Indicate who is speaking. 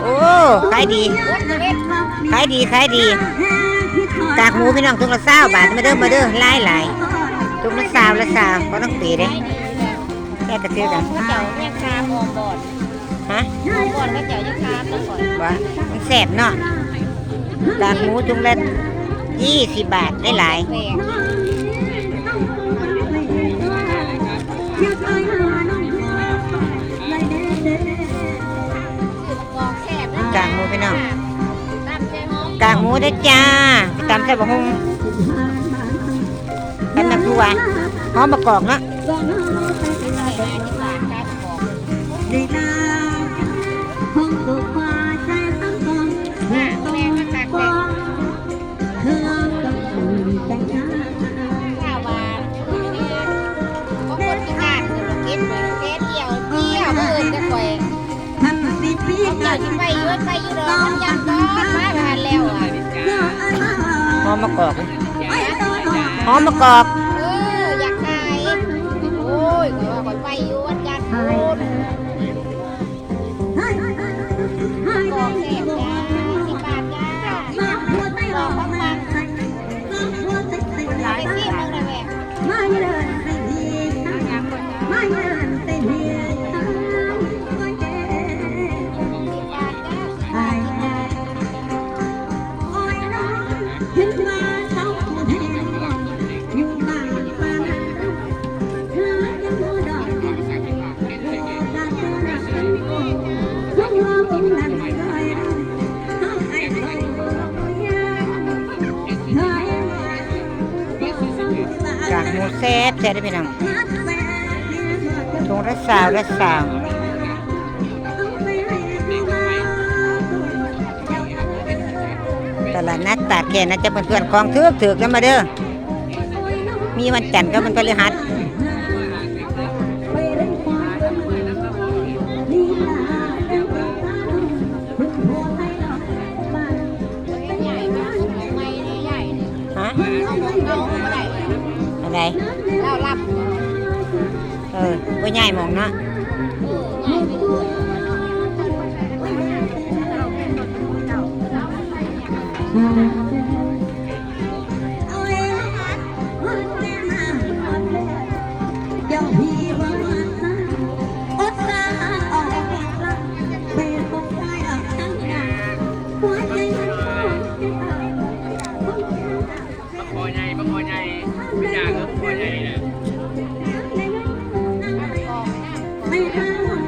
Speaker 1: โอ้ขายดีขายดีขายดีกากหมูพี่น้องทุกละ20 บาทมาเด้อหลายทุกละ20ก็ต้องตีเด้แค่กระเทือกัน
Speaker 2: เจ้าแม่คาหอมบอด
Speaker 1: ฮะ
Speaker 2: หอมบอดก็เจ้ายังคาแล้วก่อน
Speaker 1: ว่ามันแซ่บเนาะกากหมูทุกละ20 บาทได้หลายกากหมูพี่น้องกากหมูได้จ้าตำใส่บะฮงกันน้ำทั่วหอมมะกอกเนาะหอมมะกอกหอมมะกอก
Speaker 2: อยากขายโอ้ยก่อนไปอยู่วันจันทร์พูดกองแสบจ้า10 บาทจ้ากองพักมาไปซีมึงเลยแ
Speaker 1: กากหมูแซ่บได้พี่น้องถุงละ20ตลาดนัดตากแก่นะจะเพื่อนๆของถือแล้วมาเด้อมีวันจันทร์ก็มันพฤหัสฮะอะไร
Speaker 2: เรารับ
Speaker 1: ว่าใหญ่มองเนาะ
Speaker 2: ใหญ่